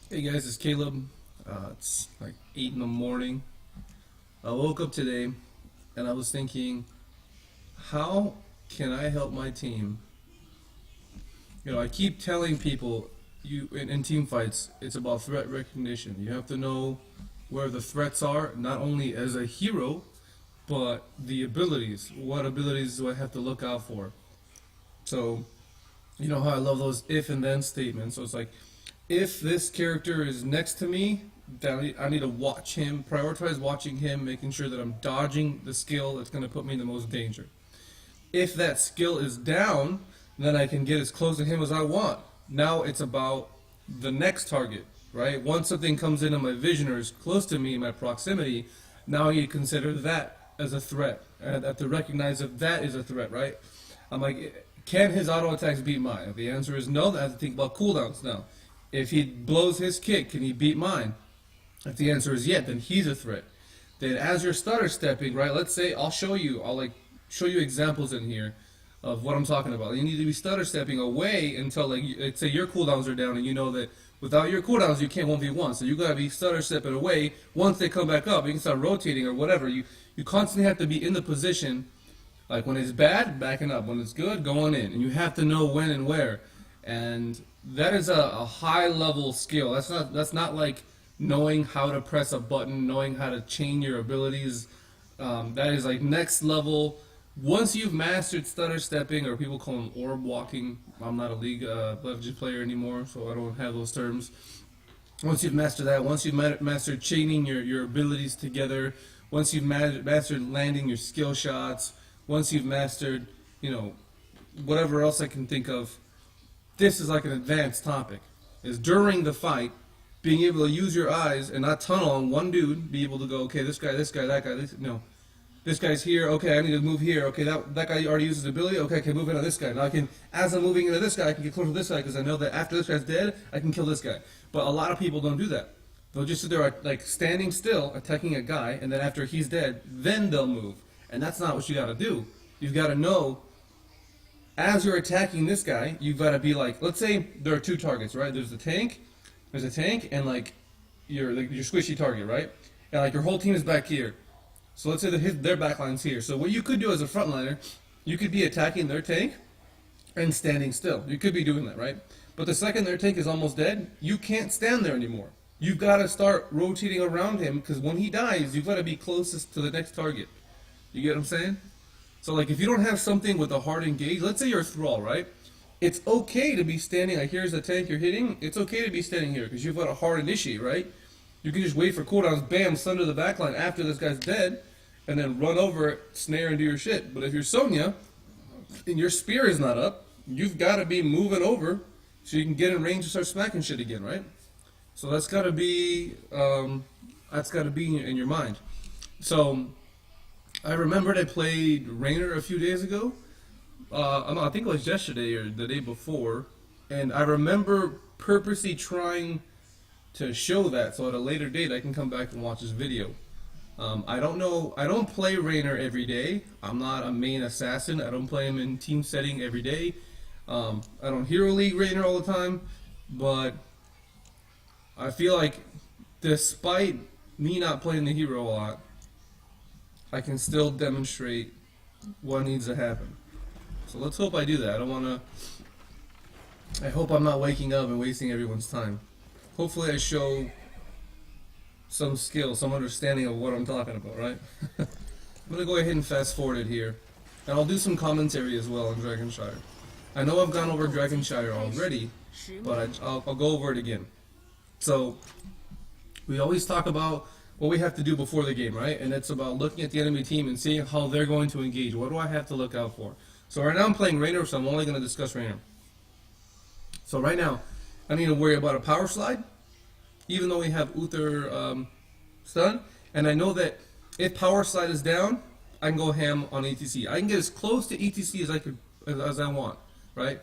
Hey guys, it's Caleb. It's like 8 in the morning. I woke up today and I was thinking, how can I help my team? I keep telling people in team fights, it's about threat recognition. You have to know where the threats are, not only as a hero, but the abilities. What abilities do I have to look out for? So, you know how I love those if and then statements. So it's like, if this character is next to me, then I need to watch him, prioritize watching him, making sure that I'm dodging the skill that's going to put me in the most danger. If that skill is down, then I can get as close to him as I want. Now it's about the next target, right? Once something comes into my vision or is close to me in my proximity, now you consider that as a threat. And I have to recognize if that is a threat, right? I'm like, can his auto attacks beat mine? If the answer is no, then I have to think about cooldowns now. If he blows his kick, can he beat mine? If the answer is yeah, then he's a threat. Then as you're stutter stepping, right? Let's say I'll like show you examples in here of what I'm talking about. You need to be stutter stepping away until like let's say your cooldowns are down, and you know that without your cooldowns you can't 1v1. So you gotta be stutter stepping away. Once they come back up, you can start rotating or whatever. You constantly have to be in the position. Like when it's bad, backing up. When it's good, going in. And you have to know when and where. And that is a high level skill. That's not like knowing how to press a button, knowing how to chain your abilities. That is like next level. Once you've mastered stutter stepping, or people call them orb walking. I'm not a League Legends player anymore, so I don't have those terms. Once you've mastered that, once you've mastered chaining your abilities together, once you've mastered landing your skill shots, once you've mastered, you know, whatever else I can think of, this is like an advanced topic. Is during the fight, being able to use your eyes and not tunnel on one dude, be able to go, okay, this guy, that guy, this guy's here, okay, I need to move here, okay, that guy already uses ability, okay, I can move into this guy. Now I can, as I'm moving into this guy, I can get closer to this guy because I know that after this guy's dead, I can kill this guy. But a lot of people don't do that. They'll just sit there like standing still, attacking a guy, and then after he's dead, then they'll move. And that's not what you gotta do. You've gotta know as you're attacking this guy, you've got to be like, let's say there are two targets, right? There's a tank, and like your squishy target, right? And like your whole team is back here. So let's say that their backline's here. So what you could do as a frontliner, you could be attacking their tank and standing still. You could be doing that, right? But the second their tank is almost dead, you can't stand there anymore. You've got to start rotating around him because when he dies, you've got to be closest to the next target. You get what I'm saying? So like if you don't have something with a hard engage, let's say you're a thrall, right? It's okay to be standing like here's the tank you're hitting. It's okay to be standing here because you've got a hard initiate, right? You can just wait for cooldowns, bam, stun to the backline after this guy's dead, and then run over it, snare and do your shit. But if you're Sonya and your spear is not up, you've got to be moving over so you can get in range and start smacking shit again, right? So that's got to be in your mind. So I remembered I played Rainer a few days ago. I think it was yesterday or the day before, and I remember purposely trying to show that so at a later date I can come back and watch this video. I don't know. I don't play Rainer every day. I'm not a main assassin. I don't play him in team setting every day. I don't Hero League Rainer all the time, but I feel like despite me not playing the hero a lot, I can still demonstrate what needs to happen. So let's hope I do that. I don't want to. I hope I'm not waking up and wasting everyone's time. Hopefully, I show some skill, some understanding of what I'm talking about, right? I'm gonna go ahead and fast forward it here, and I'll do some commentary as well on Dragonshire. I know I've gone over Dragonshire already, but I'll go over it again. So we always talk about what we have to do before the game, right? And it's about looking at the enemy team and seeing how they're going to engage. What do I have to look out for? So right now I'm playing Rainer, so I'm only going to discuss Rainer. So right now, I need to worry about a power slide, even though we have Uther stun. And I know that if power slide is down, I can go ham on ETC. I can get as close to ETC as I want, right?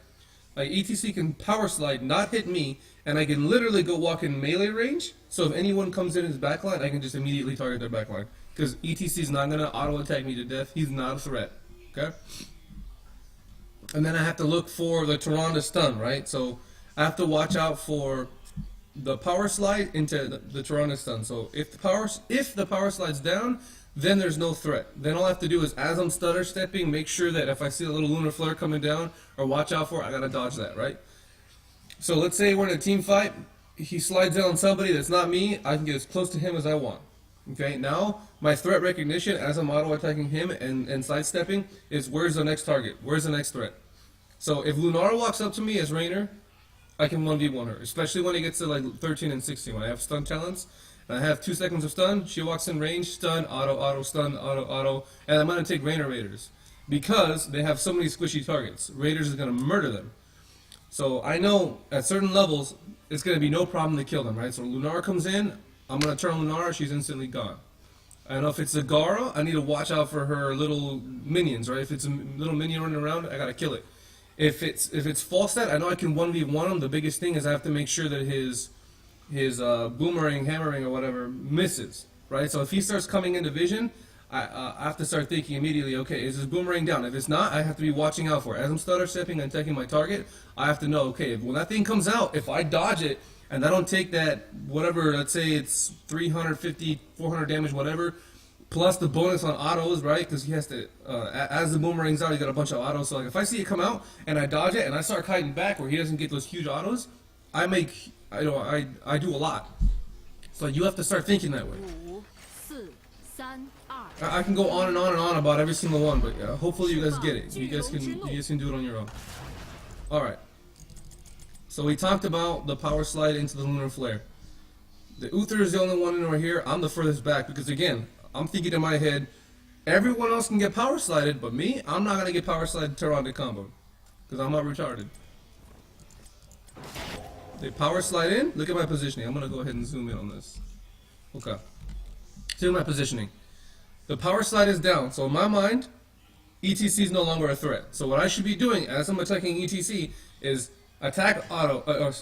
Like ETC can power slide, not hit me, and I can literally go walk in melee range. So if anyone comes in his backline, I can just immediately target their backline. Because ETC is not going to auto attack me to death. He's not a threat. Okay? And then I have to look for the Tyrande stun, right? So I have to watch out for the power slide into the Tyrande stun. So if the power slides down, then there's no threat. Then all I have to do is, as I'm stutter stepping, make sure that if I see a little lunar flare coming down or watch out for it, I gotta dodge that, right? So let's say we're in a team fight. He slides in on somebody that's not me. I can get as close to him as I want. Okay, now my threat recognition as I'm auto attacking him and sidestepping is where's the next target? Where's the next threat? So if Lunara walks up to me as Raynor, I can 1v1 her, especially when it gets to like 13 and 16. When I have stun talents, and I have 2 seconds of stun, she walks in range, stun, auto, stun, auto, and I'm going to take Raynor Raiders. Because they have so many squishy targets. Raiders is going to murder them. So I know at certain levels, it's going to be no problem to kill them, right? So Lunara comes in, I'm going to turn Lunara, she's instantly gone. I know if it's Zagara, I need to watch out for her little minions, right? If it's a little minion running around, I got to kill it. If it's Falstad, I know I can 1v1 him. The biggest thing is I have to make sure that his boomerang, hammering, or whatever misses, right? So if he starts coming into vision, I have to start thinking immediately, okay, is his boomerang down? If it's not, I have to be watching out for it. As I'm stutter stepping and attacking my target, I have to know, okay, when that thing comes out, if I dodge it and I don't take that, whatever, let's say it's 350, 400 damage, whatever, plus the bonus on autos, right? Because he has to, as the boomerang's out, he got a bunch of autos. So like if I see it come out and I dodge it and I start kiting back where he doesn't get those huge autos, I do a lot. So you have to start thinking that way. I can go on and on and on about every single one, but hopefully you guys get it. You guys can do it on your own. All right. So we talked about the power slide into the lunar flare. The Uther is the only one in over here. I'm the furthest back because again, I'm thinking in my head, everyone else can get power slided, but me, I'm not gonna get power slided Tyrande combo because I'm not retarded. They power slide in. Look at my positioning. I'm gonna go ahead and zoom in on this. Okay. See my positioning. The power slide is down, so in my mind, ETC is no longer a threat. So what I should be doing as I'm attacking ETC is attack auto,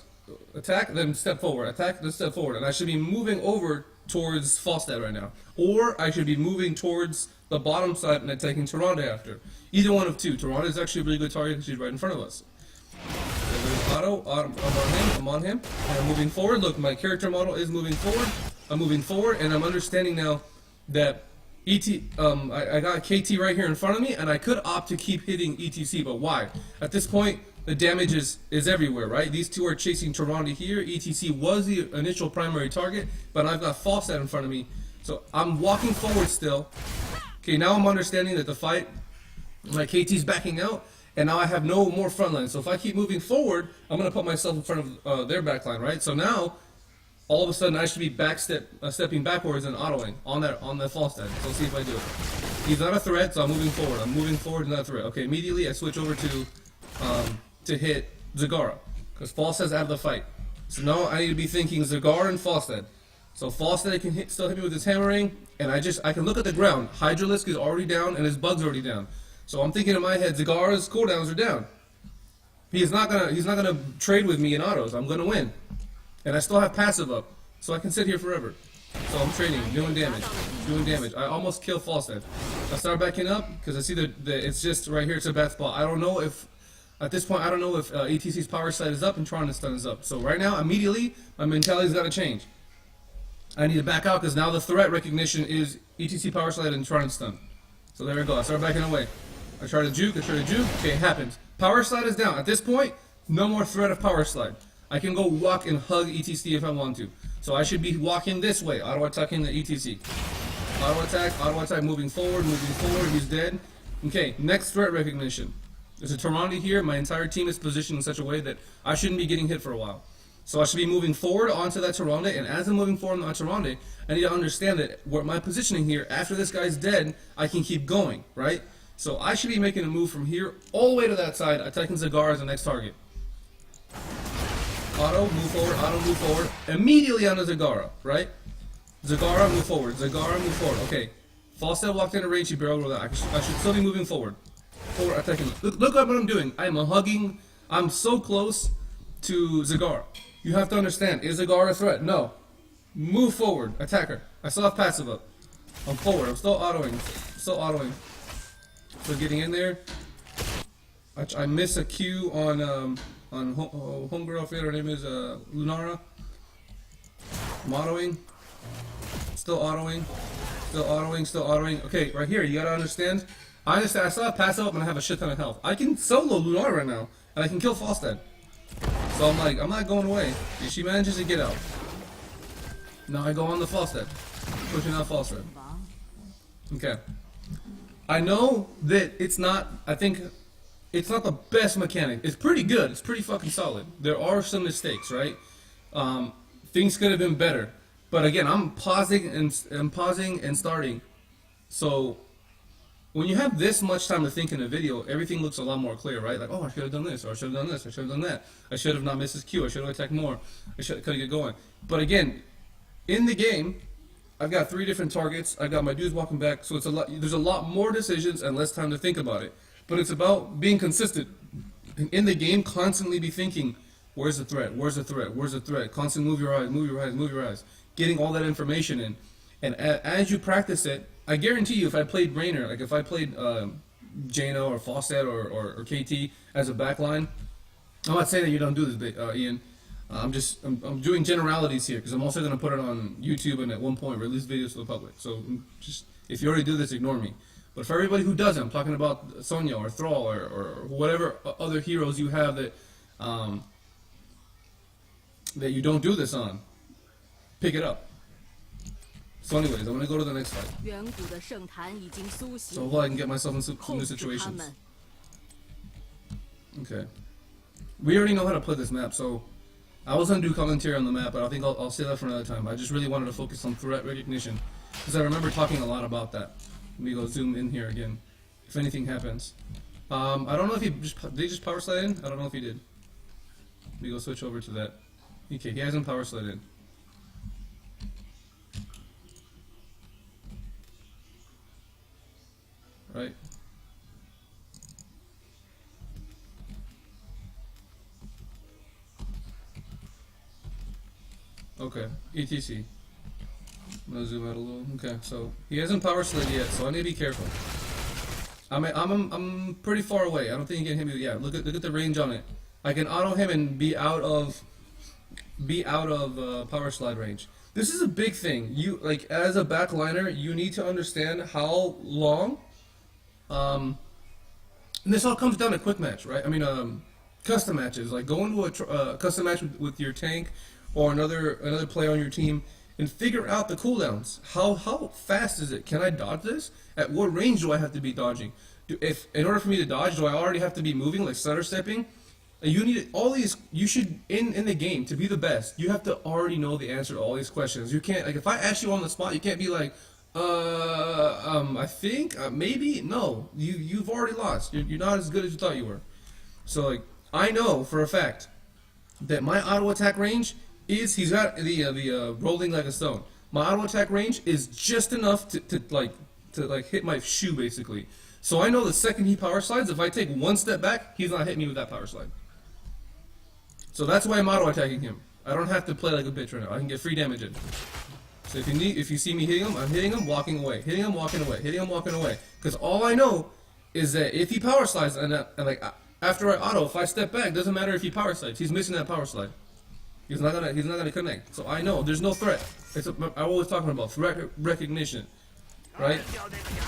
attack, then step forward, attack, then step forward, and I should be moving over towards Falstad right now, or I should be moving towards the bottom side and attacking Tyrande after. Either one of two. Tyrande is actually a really good target because she's right in front of us. So there's auto, I'm on him, and I'm moving forward. Look, my character model is moving forward. I'm moving forward, and I'm understanding now that I got KT right here in front of me, and I could opt to keep hitting ETC, but why? At this point, the damage is everywhere, right? These two are chasing Tyrande here. ETC was the initial primary target, but I've got Falstad in front of me. So I'm walking forward still. Okay, now I'm understanding that the fight, my KT's backing out, and now I have no more front line. So if I keep moving forward, I'm going to put myself in front of their back line, right? So now, all of a sudden, I should be stepping backwards and autoing on that Falstad. So let's see if I do it. He's not a threat, so I'm moving forward. I'm moving forward, not a threat. Okay, immediately I switch over to hit Zagara, because Falstad's out of the fight. So now I need to be thinking Zagara and Falstad. So Falstad can still hit me with his hammering, and I can look at the ground. Hydralisk is already down, and his bug's already down. So I'm thinking in my head, Zagara's cooldowns are down. He's not gonna trade with me in autos. I'm gonna win, and I still have passive up, so I can sit here forever. So I'm trading, doing damage. I almost kill Falstad. I start backing up because I see that it's just right here. It's a bad spot. I don't know if at this point ETC's power slide is up and Tyrande's stun is up. So right now, immediately, my mentality's got to change. I need to back out because now the threat recognition is ETC power slide and Tyrande's stun. So there we go. I start backing away. I try to juke. Okay, it happens. Power slide is down. At this point, no more threat of power slide. I can go walk and hug ETC if I want to. So I should be walking this way, auto attacking the ETC. Auto attack, moving forward, he's dead. Okay, next threat recognition. There's a Tyrande here, my entire team is positioned in such a way that I shouldn't be getting hit for a while. So I should be moving forward onto that Tyrande, and as I'm moving forward on that Tyrande, I need to understand that where my positioning here, after this guy's dead, I can keep going, right? So I should be making a move from here all the way to that side, attacking Zagara as the next target. Auto, move forward, immediately onto Zagara, right? Zagara, move forward, okay. Falstad walked into range, he barreled with that. I should still be moving forward. Attacking. Look at what I'm doing. I'm so close to Zagara. You have to understand, is Zagara a threat? No. Move forward, attack her. I still have passive up. I'm forward, I'm still autoing. So getting in there. I miss a Q on homegirl, her name is Lunara. I'm autoing. Still autoing. Still autoing. Still autoing. Okay, right here, you gotta understand. I still have pass up and I have a shit ton of health. I can solo Lunar right now, and I can kill Falstad. So I'm like, I'm not going away. She manages to get out. Now I go on the Falstad. Pushing out Falstad. Okay. I know that it's not, I think, it's not the best mechanic. It's pretty good. It's pretty fucking solid. There are some mistakes, right? Things could have been better. But again, I'm pausing and starting. So when you have this much time to think in a video, everything looks a lot more clear, right? Like, oh, I should have done this, or I should have done this, I should have done that. I should have not missed this Q. I should have attacked more. I could have get going. But again, in the game, I've got 3 different targets. I've got my dudes walking back, so it's a lot. There's a lot more decisions and less time to think about it. But it's about being consistent. And in the game, constantly be thinking, where's the threat? Where's the threat? Where's the threat? Constantly move your eyes, move your eyes, move your eyes. Getting all that information in. And as you practice it, I guarantee you, if I played Raynor, like if I played Jano or Falstad or KT as a backline, I'm not saying that you don't do this, Ian. I'm doing generalities here because I'm also going to put it on YouTube and at one point release videos to the public. So just if you already do this, ignore me. But for everybody who doesn't, I'm talking about Sonya or Thrall or whatever other heroes you have that that you don't do this on. Pick it up. So anyways, I'm going to go to the next fight. So hopefully I can get myself in some new situations. Okay. We already know how to play this map, so I was going to do commentary on the map, but I think I'll say that for another time. I just really wanted to focus on threat recognition, because I remember talking a lot about that. Let me go zoom in here again, if anything happens. I don't know if did he just power slide in? I don't know if he did. Let me go switch over to that. Okay, he hasn't power slid in. Right? Okay, ETC. I'm gonna zoom out a little. Okay, so he hasn't power slid yet, so I need to be careful. I'm pretty far away. I don't think he can hit me. Yeah, look at the range on it. I can auto him and be out of power slide range. This is a big thing. You like as a backliner, you need to understand how long. And this all comes down to quick match, right? I mean, custom matches. Like go into a custom match with your tank or another player on your team and figure out the cooldowns. How fast is it? Can I dodge this? At what range do I have to be dodging? If in order for me to dodge, do I already have to be moving, like stutter stepping? You need all these. You should in the game to be the best. You have to already know the answer to all these questions. You can't like if I ask you on the spot, you can't be like, I think maybe no. You've already lost. You're not as good as you thought you were. So like I know for a fact that my auto attack range is he's got the rolling like a stone. My auto attack range is just enough to hit my shoe basically. So I know the second he power slides, if I take one step back, he's not hitting me with that power slide. So that's why I'm auto attacking him. I don't have to play like a bitch right now. I can get free damage in. So if you see me hitting him, I'm hitting him, walking away, hitting him, walking away, hitting him, walking away. Because all I know is that if he power slides and like after I auto, if I step back, doesn't matter if he power slides. He's missing that power slide. He's not gonna connect. So I know there's no threat. I'm always talking about threat recognition, right?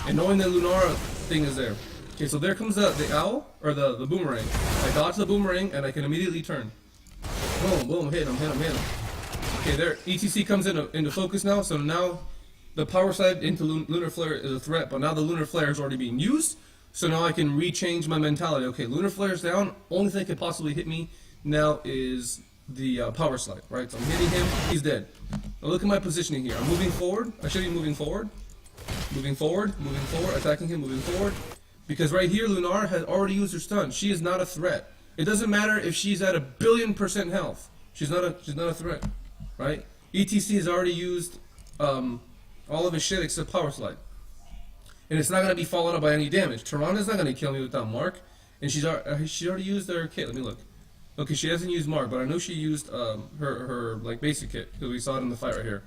And knowing the Lunara thing is there. Okay, so there comes the owl or the boomerang. I dodge the boomerang and I can immediately turn. Boom, boom, hit him. Okay, there. ETC comes into focus now. So now the power slide into Lunar Flare is a threat, but now the Lunar Flare is already being used. So now I can rechange my mentality. Okay, Lunar Flare's down. Only thing that could possibly hit me now is the power slide, right? So I'm hitting him. He's dead. Now look at my positioning here. I'm moving forward. I should be moving forward. Moving forward. Attacking him. Moving forward. Because right here, Lunar has already used her stun. She is not a threat. It doesn't matter if she's at 1,000,000,000% health. She's not a threat, right? ETC has already used all of his shit except power slide, and it's not gonna be followed up by any damage. Tyrana's not gonna kill me without Mark, and she already used her kit. Let me look. Okay, she hasn't used Mark, but I know she used her like basic kit because we saw it in the fight right here.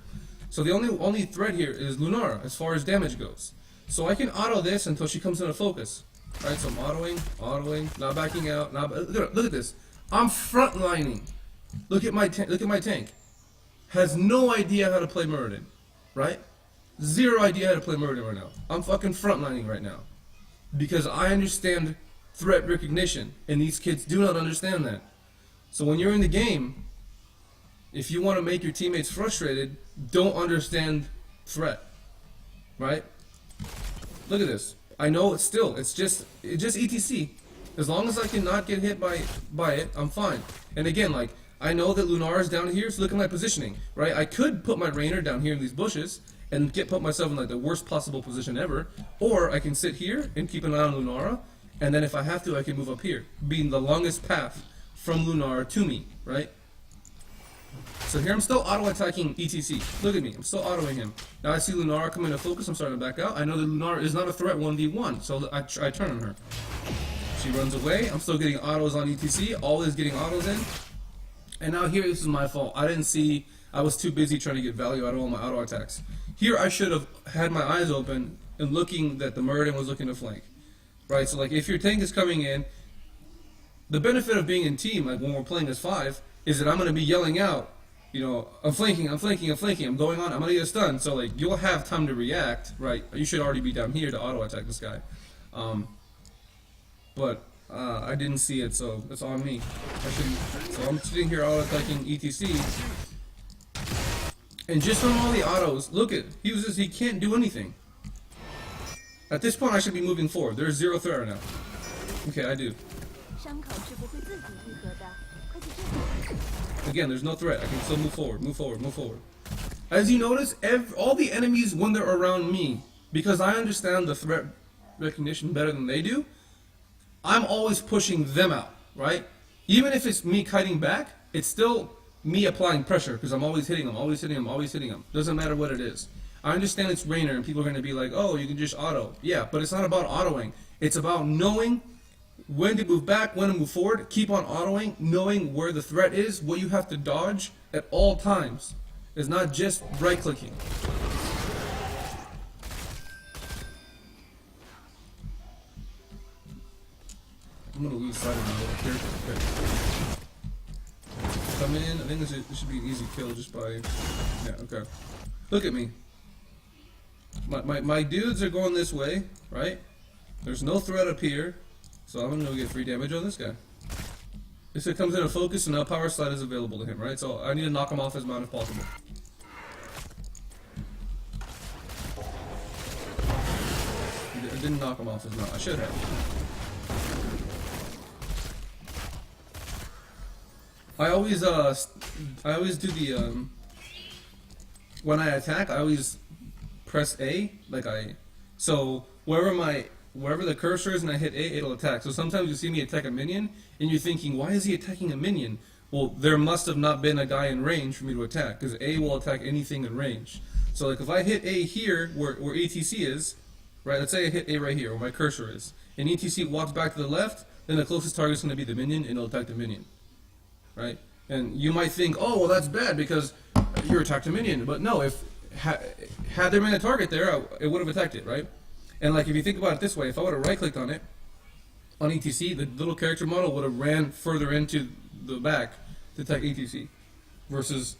So the only threat here is Lunara as far as damage goes. So I can auto this until she comes into focus. Right, so I'm autoing, not backing out. Look at this. I'm frontlining. Look at my tank. has no idea how to play Muradin, right? Zero idea how to play Muradin right now. I'm fucking frontlining right now because I understand threat recognition, and these kids do not understand that. So when you're in the game, if you want to make your teammates frustrated, don't understand threat, right? Look at this. I know it's just ETC. As long as I cannot get hit by it, I'm fine. And again, like, I know that Lunar is down here, so look at my positioning, right? I could put my Rainer down here in these bushes and put myself in like the worst possible position ever, or I can sit here and keep an eye on Lunara, and then if I have to, I can move up here, being the longest path from Lunar to me, right? So here I'm still auto-attacking ETC. Look at me, I'm still autoing him. Now I see Lunara come into focus, I'm starting to back out. I know that Lunara is not a threat 1v1, so I turn on her. She runs away, I'm still getting autos on ETC, always getting autos in. And now here, this is my fault. I was too busy trying to get value out of all my auto attacks. Here I should have had my eyes open and looking that the Muradin was looking to flank. Right, so like if your tank is coming in, the benefit of being in team, like when we're playing as 5, is that I'm going to be yelling out, you know, I'm flanking, I'm going on, I'm going to get a stun. So like you'll have time to react, right? You should already be down here to auto attack this guy. But I didn't see it, so it's on me. So I'm sitting here auto attacking ETC. And just from all the autos, look at, he can't do anything. At this point I should be moving forward. There's zero threat right now. Okay, I do. Again, there's no threat. I can still move forward. As you notice, all the enemies, when they're around me, because I understand the threat recognition better than they do, I'm always pushing them out, right? Even if it's me kiting back, it's still me applying pressure because I'm always hitting them. Doesn't matter what it is. I understand it's Rainer and people are going to be like, oh, you can just auto. Yeah, but it's not about autoing. It's about knowing when to move back, when to move forward, keep on autoing, knowing where the threat is, what you have to dodge at all times. It's not just right-clicking. I'm going to lose sight of my little character. Okay. Come in. I think this should be an easy kill just by... Yeah, okay. Look at me. My dudes are going this way, right? There's no threat up here, so I'm gonna get free damage on this guy. This guy comes into focus, and now power slide is available to him, right? So I need to knock him off his mount if possible. I didn't knock him off his mount. I should have. I always do the when I attack, I always press A, so wherever the cursor is and I hit A, it'll attack. So sometimes you see me attack a minion and you're thinking, why is he attacking a minion? Well, there must have not been a guy in range for me to attack, because A will attack anything in range. So like if I hit A here where ETC is, right, let's say I hit A right here where my cursor is, and ETC walks back to the left, then the closest target is going to be the minion and it'll attack the minion. Right? And you might think, oh, well, that's bad because you attacked a minion. But no, if had there been a target there, it would have attacked it, right? And like if you think about it this way, if I would have right-clicked on it, on ETC, the little character model would have ran further into the back to attack ETC, versus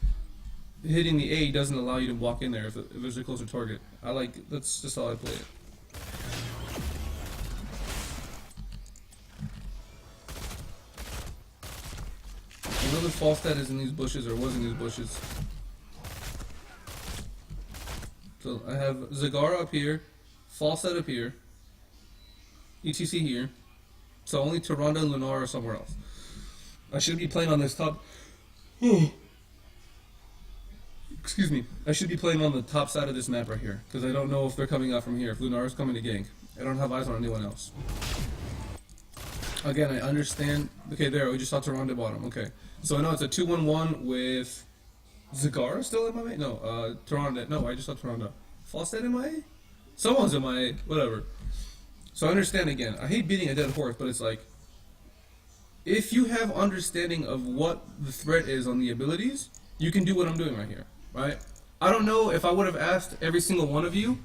hitting the A doesn't allow you to walk in there if there's a closer target. That's just how I play it. I know the Falstad is in these bushes, or was in these bushes. So I have Zagara up here, Falstad up here, ETC here, so only Tyrande and Lunar are somewhere else. I should be playing on this top... Excuse me. I should be playing on the top side of this map right here, because I don't know if they're coming out from here, if Lunar is coming to gank. I don't have eyes on anyone else. Again, I understand... Okay, there, we just saw Tyrande bottom, okay. So I know it's a 2-1-1 with Zagara still in my way? No, Tyrande. No, I just saw Tyrande. Falstad in my A? Someone's in my A. Whatever. So I understand again. I hate beating a dead horse, but it's like, if you have understanding of what the threat is on the abilities, you can do what I'm doing right here, right? I don't know if I would have asked every single one of you,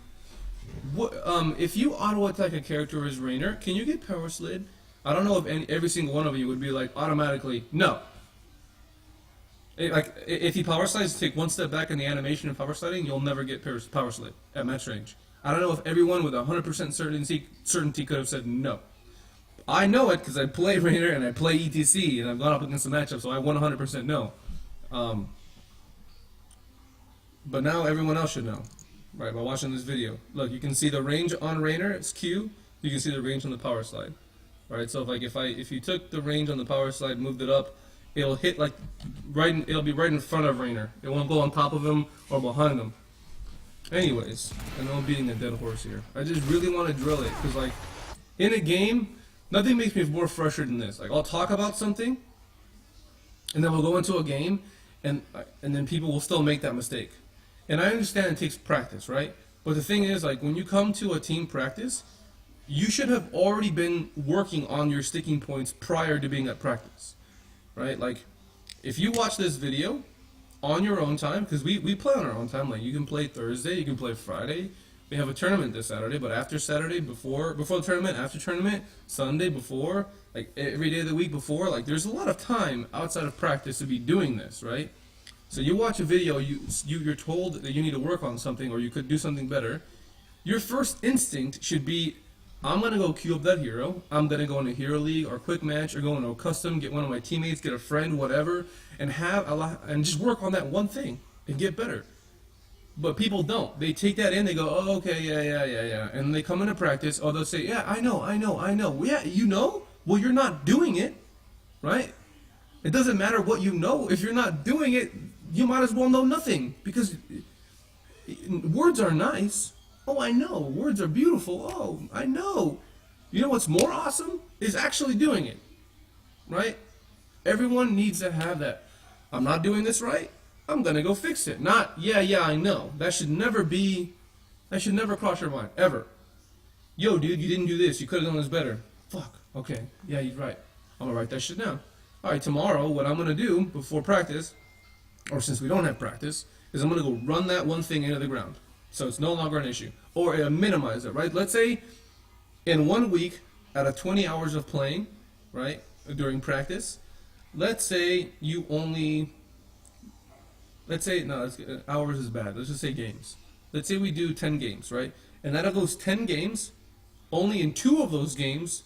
if you auto-attack a character as Rainer, can you get power slid? I don't know if every single one of you would be like automatically, no. If he power slides, take one step back in the animation of power sliding, you'll never get power slide at match range. I don't know if everyone with 100% certainty could have said no. I know it because I play Rainer and I play ETC and I've gone up against the matchup, so I 100% know. But now everyone else should know, right? By watching this video, look, you can see the range on Rainer. It's Q. You can see the range on the power slide, right? So if you took the range on the power slide, moved it up, it'll hit like it'll be right in front of Rainer. It won't go on top of him or behind him. Anyways, I know I'm beating a dead horse here. I just really want to drill it because like in a game, nothing makes me more frustrated than this. Like I'll talk about something, and then we'll go into a game, and then people will still make that mistake. And I understand it takes practice, right? But the thing is, like when you come to a team practice, you should have already been working on your sticking points prior to being at practice, right? Like if you watch this video on your own time, because we play on our own time. Like you can play Thursday, you can play Friday. We have a tournament this Saturday, but after Saturday, before the tournament, after tournament, Sunday before, like every day of the week before, like there's a lot of time outside of practice to be doing this, right? So you watch a video, you're told that you need to work on something or you could do something better. Your first instinct should be, I'm gonna go queue up that hero. I'm gonna go into Hero League or Quick Match or go into a custom, get one of my teammates, get a friend, whatever, and just work on that one thing and get better. But people don't. They take that in, they go, oh, okay, yeah. And they come into practice, they'll say, yeah, I know. Yeah, you know? Well, you're not doing it, right? It doesn't matter what you know. If you're not doing it, you might as well know nothing. Because words are nice. Oh, I know. Words are beautiful. Oh, I know. You know what's more awesome? Is actually doing it, right? Everyone needs to have that. I'm not doing this right. I'm gonna go fix it. Not, yeah, I know. That should never cross your mind, ever. Yo, dude, you didn't do this. You could have done this better. Fuck. Okay. Yeah, you're right. I'm gonna write that shit down. All right, tomorrow, what I'm gonna do before practice, or since we don't have practice, is I'm gonna go run that one thing into the ground. So it's no longer an issue. Or minimize it, right? Let's say in 1 week, out of 20 hours of playing, right, during practice, let's say you only... hours is bad. Let's just say games. Let's say we do 10 games, right? And out of those 10 games, only in 2 of those games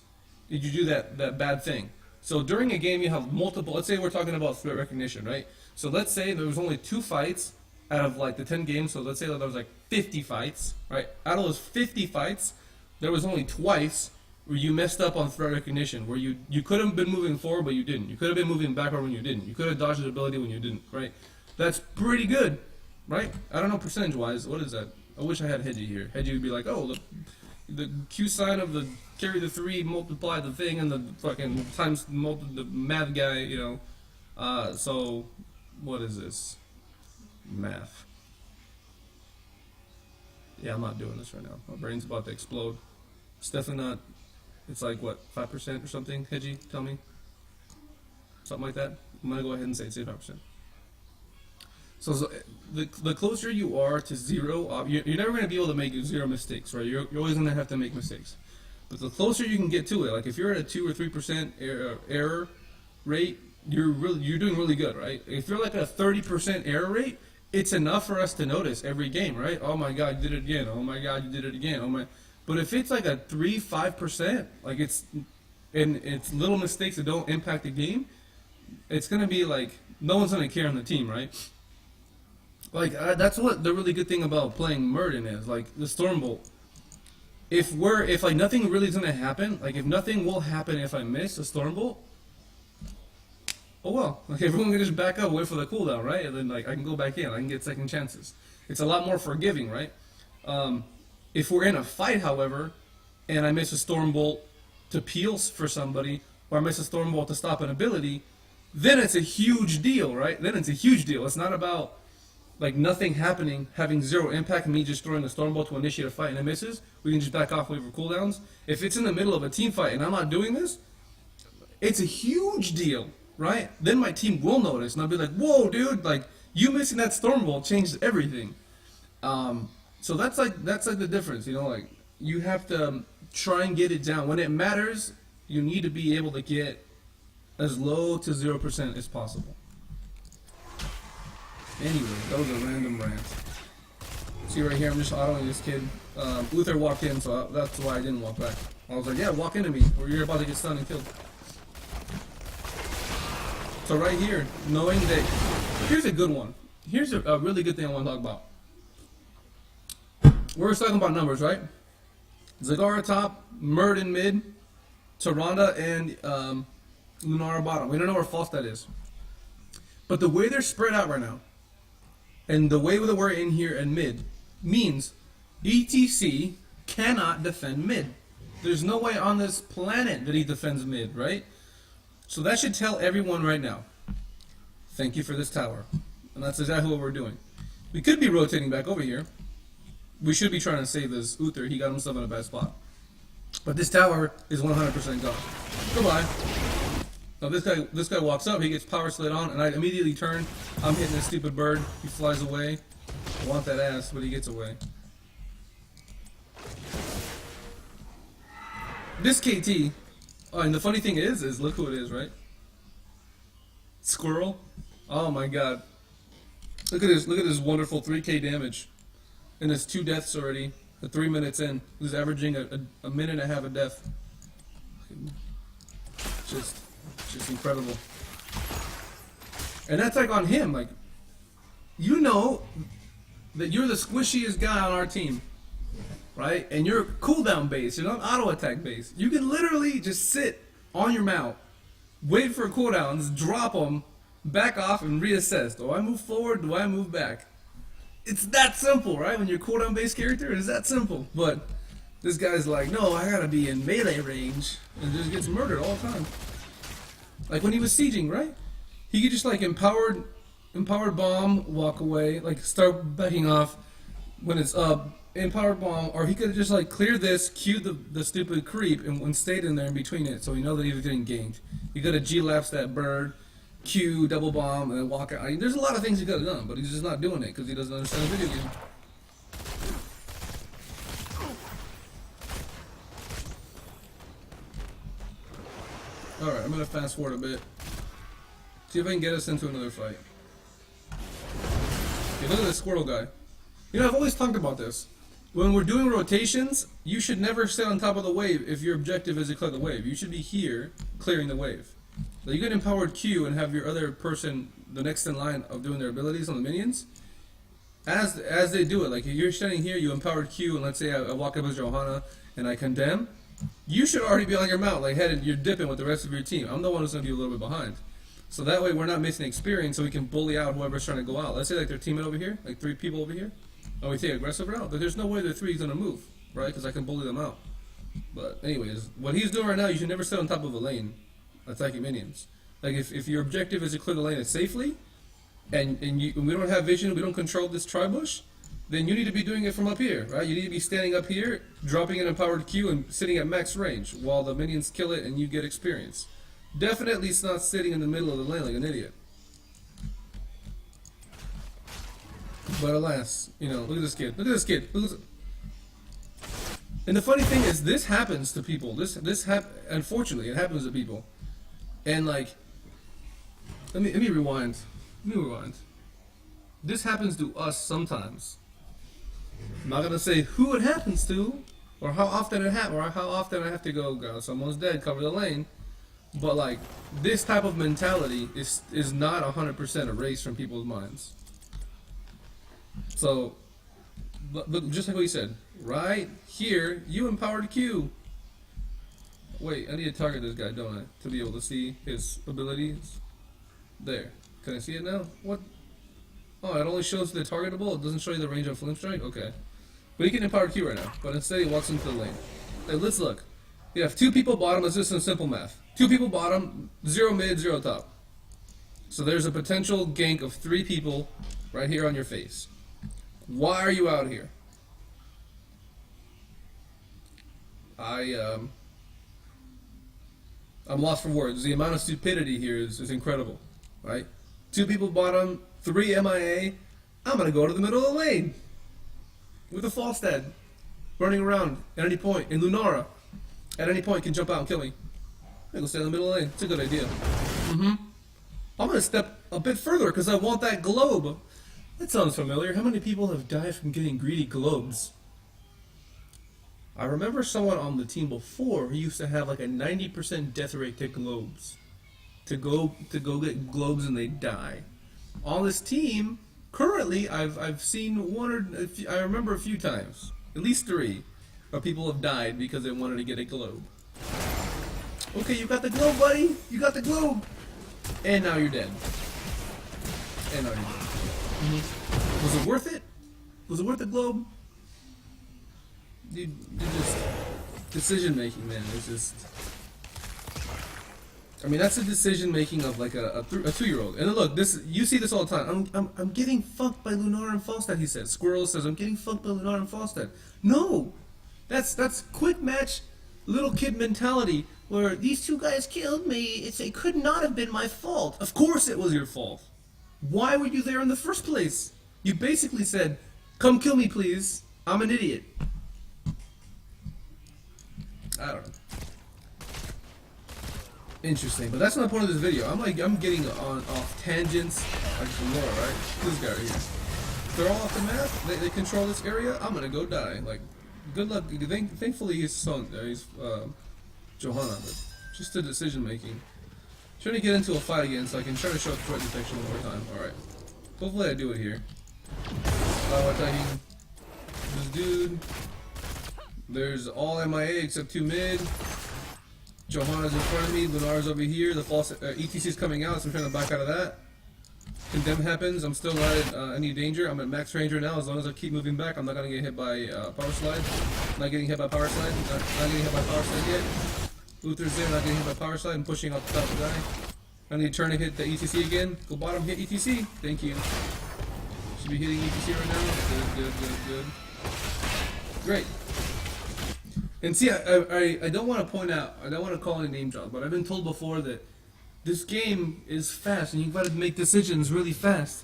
did you do that bad thing. So during a game, you have multiple. Let's say we're talking about threat recognition, right? So let's say there was only 2 fights out of like the 10 games. So let's say that there was like 50 fights, right? Out of those 50 fights, there was only twice where you messed up on threat recognition, where you could have been moving forward, but you didn't. You could have been moving backward when you didn't. You could have dodged the ability when you didn't, right? That's pretty good, right? I don't know percentage-wise. What is that? I wish I had Hedgie here. Hedgie would be like, oh, the Q sign of the carry the 3, multiply the thing, and the fucking times the math guy, you know. So, what is this? Math. Yeah, I'm not doing this right now. My brain's about to explode. It's definitely not. It's like, what, 5% or something? Hedgie, tell me. Something like that? I'm going to go ahead and say it's 5%. So the closer you are to 0, you're never going to be able to make 0 mistakes, right? You're always going to have to make mistakes. But the closer you can get to it, like if you're at a 2 or 3% error rate, you're doing really good, right? If you're like at a 30% error rate, it's enough for us to notice every game, right? Oh my God, you did it again. Oh my God, you did it again. Oh my. But if it's like a 3-5%, like it's little mistakes that don't impact the game, it's going to be like no one's going to care on the team, right? Like that's what the really good thing about playing Murden is, like the Stormbolt. If like nothing really is gonna happen, like if nothing will happen if I miss a Stormbolt, oh well, like everyone can just back up, wait for the cooldown, right? And then like I can go back in, I can get second chances. It's a lot more forgiving, right? If we're in a fight, however, and I miss a Stormbolt to peel for somebody, or I miss a Stormbolt to stop an ability, then it's a huge deal, right? Then it's a huge deal. It's not about like nothing happening, having 0 impact, and me just throwing a Stormbolt to initiate a fight and it misses. We can just back off, wait for cooldowns. If it's in the middle of a team fight and I'm not doing this, it's a huge deal, right? Then my team will notice, and I'll be like, whoa, dude, like you missing that Stormbolt changed everything. So that's like the difference, you know, like you have to try and get it down. When it matters, you need to be able to get as low to 0% as possible. Anyway, that was a random rant. See right here, I'm just autoing this kid. Uther walked in, so that's why I didn't walk back. I was like, yeah, walk into me, or you're about to get stunned and killed. So right here, knowing that, here's a good one. Here's a really good thing I want to talk about. We're talking about numbers, right? Zagara top, Murd in mid, Tyrande and Lunara bottom. We don't know where Falstad is. But the way they're spread out right now, and the way that we're in here in mid, means ETC cannot defend mid. There's no way on this planet that he defends mid, right? So that should tell everyone right now, thank you for this tower. And that's exactly what we're doing. We could be rotating back over here. We should be trying to save this Uther. He got himself in a bad spot. But this tower is 100% gone. Goodbye. Now this guy walks up, he gets power slid on, and I immediately turn. I'm hitting this stupid bird. He flies away. I want that ass, but he gets away. This KT, oh, and the funny thing is look who it is, right? Squirrel. Oh my god. Look at this wonderful 3k damage. And it's 2 deaths already. 3 minutes in. He's averaging a minute and a half of death. Just incredible. And that's like on him, like, you know that you're the squishiest guy on our team, right? And you're cooldown based, you're not auto attack based. You can literally just sit on your mount, wait for cooldowns, drop them, back off, and reassess. Do I move forward? Do I move back? It's that simple, right? When you're cooldown based character, it's that simple. But this guy's like, no, I gotta be in melee range, and just gets murdered all the time. Like when he was sieging, right? He could just like empowered bomb, walk away, like start backing off when it's up, empowered bomb, or he could have just like cleared this, queued the stupid creep, and stayed in there in between it, so we know that he was getting ganked. He could have G-lapsed that bird, Q, double bomb, and then walk out. I mean, there's a lot of things he could have done, but he's just not doing it because he doesn't understand the video game. Alright, I'm gonna fast forward a bit. See if I can get us into another fight. Okay, look at this squirrel guy. You know, I've always talked about this. When we're doing rotations, you should never sit on top of the wave if your objective is to clear the wave. You should be here, clearing the wave. So you get empowered Q and have your other person, the next in line of doing their abilities on the minions. As they do it, like if you're standing here, you empowered Q, and let's say I walk up as Johanna and I condemn, you should already be on your mount, like headed, you're dipping with the rest of your team. I'm the one who's going to be a little bit behind. So that way we're not missing experience, so we can bully out whoever's trying to go out. Let's say like they're teaming over here, like 3 people over here. Oh, we take aggressive route, but there's no way the 3 is going to move, right? Because I can bully them out. But anyways, what he's doing right now, you should never sit on top of a lane attacking minions. Like if your objective is to clear the lane safely, and we don't have vision, we don't control this tri-bush, then you need to be doing it from up here, right? You need to be standing up here, dropping an empowered Q, and sitting at max range while the minions kill it and you get experience. Definitely it's not sitting in the middle of the lane like an idiot. But alas, you know, look at this kid. Look at this kid. Look at this. And the funny thing is, this happens to people. Unfortunately, it happens to people. And like, let me rewind. Let me rewind. This happens to us sometimes. I'm not gonna say who it happens to, or how often it happens, or how often I have to go, God, someone's dead, cover the lane. But like, this type of mentality is not 100% erased from people's minds. So, but just like what you said, right here, you empowered Q. Wait, I need to target this guy, don't I, to be able to see his abilities? There. Can I see it now? What? Oh, it only shows the targetable. It doesn't show you the range of Flame Strike? Okay. But he can empower Q right now. But instead he walks into the lane. Hey, let's look. You have 2 people bottom. Let's do some simple math. 2 people bottom, 0 mid, 0 top. So there's a potential gank of 3 people right here on your face. Why are you out here? I'm lost for words. The amount of stupidity here is incredible, right? 2 people bottom, 3 MIA. I'm gonna go to the middle of the lane with a Falstad running around at any point. And Lunara at any point can jump out and kill me. I'm gonna stay in the middle of the lane. It's a good idea. I'm gonna step a bit further because I want that globe. That sounds familiar. How many people have died from getting greedy globes? I remember someone on the team before who used to have like a 90% death rate to globes. To go get globes and they die. On this team, currently, I've seen one or I remember a few times, at least 3, where people have died because they wanted to get a globe. Okay, you got the globe, buddy. You got the globe, and now you're dead. And now you're dead. Was it worth it? Was it worth the globe? You just decision making, man. It's just. I mean, that's the decision making of like a 2-year-old. And look, this you see this all the time. I'm getting fucked by Lunar and Falstad. He says. Squirrel says I'm getting fucked by Lunar and Falstad. No, that's quick match, little kid mentality. Where these 2 guys killed me. It could not have been my fault. Of course it was your fault. Why were you there in the first place? You basically said, "Come kill me, please. I'm an idiot." I don't know. Interesting, but that's not the point of this video. I'm getting off tangents like Laura, right? This guy right here. They're all off the map. They control this area. I'm gonna go die. Like, good luck. Thankfully he's son. He's Johanna, but just the decision making. Trying to get into a fight again so I can try to show up threat detection one more time. All right. Hopefully I do it here. Attacking this dude. There's all MIA except 2 mid. Johanna's in front of me, Lunar's over here, the false ETC's coming out, so I'm trying to back out of that. Condemn happens, I'm still not at any danger. I'm at max ranger now. As long as I keep moving back, I'm not going to get hit by power slide. Not getting hit by power slide, not getting hit by power slide yet. Luther's there, not getting hit by power slide, and pushing off the top of the guy. I need to turn and hit the ETC again. Go bottom, hit ETC. Thank you. Should be hitting ETC right now. Good. Great. And see, I don't want to point out, I don't want to call any name drops, but I've been told before that this game is fast and you've got to make decisions really fast.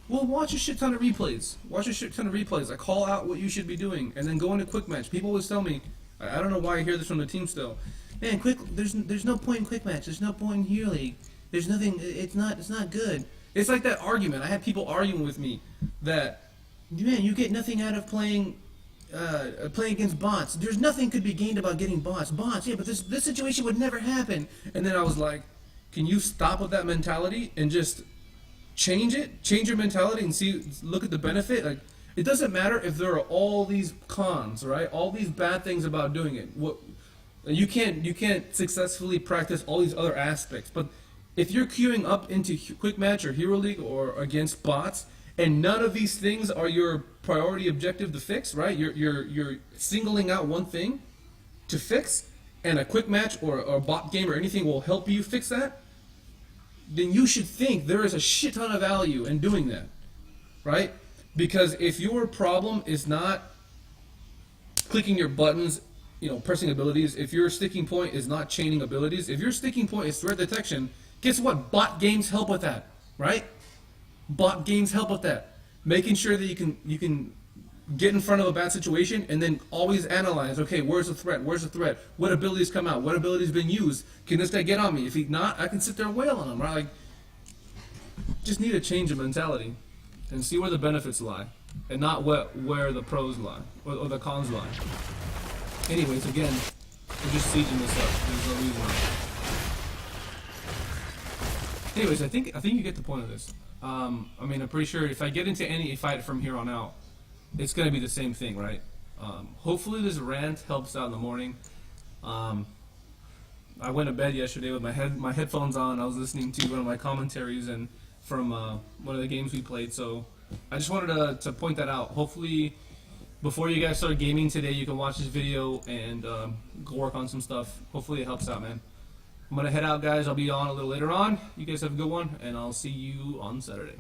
Well, watch a shit ton of replays. Watch a shit ton of replays. I call out what you should be doing, and then go into quick match. People always tell me, I don't know why I hear this from the team still. Man, there's no point in quick match. There's no point in Hero League. There's nothing. It's not good. It's like that argument. I had people arguing with me that, man, you get nothing out of playing against bots. There's nothing could be gained about getting bots. Bots, yeah, but this situation would never happen. And then I was like, can you stop with that mentality and just change it? Change your mentality and look at the benefit. Like, it doesn't matter if there are all these cons, right? All these bad things about doing it. You can't successfully practice all these other aspects. But if you're queuing up into quick match or Hero League or against bots, and none of these things are your priority objective to fix, right? You're singling out one thing to fix, and a quick match or a bot game or anything will help you fix that, then you should think there is a shit ton of value in doing that, right? Because if your problem is not clicking your buttons, pressing abilities, if your sticking point is not chaining abilities, if your sticking point is threat detection, guess what? Bot games help with that, right? Bot games help with that. Making sure that you can get in front of a bad situation and then always analyze, okay, where's the threat? Where's the threat? What abilities come out? What abilities been used? Can this guy get on me? If he's not, I can sit there and wail on him, right? Like, just need a change of mentality and see where the benefits lie and not where the pros lie or the cons lie. Anyways, again, we're just sieging this up. There's no reason. Anyways, I think you get the point of this. I'm pretty sure if I get into any fight from here on out, it's going to be the same thing, right? Hopefully this rant helps out in the morning. I went to bed yesterday with my headphones on. I was listening to one of my commentaries and from one of the games we played. So I just wanted to point that out. Hopefully before you guys start gaming today, you can watch this video and go work on some stuff. Hopefully it helps out, man. I'm going to head out, guys. I'll be on a little later on. You guys have a good one, and I'll see you on Saturday.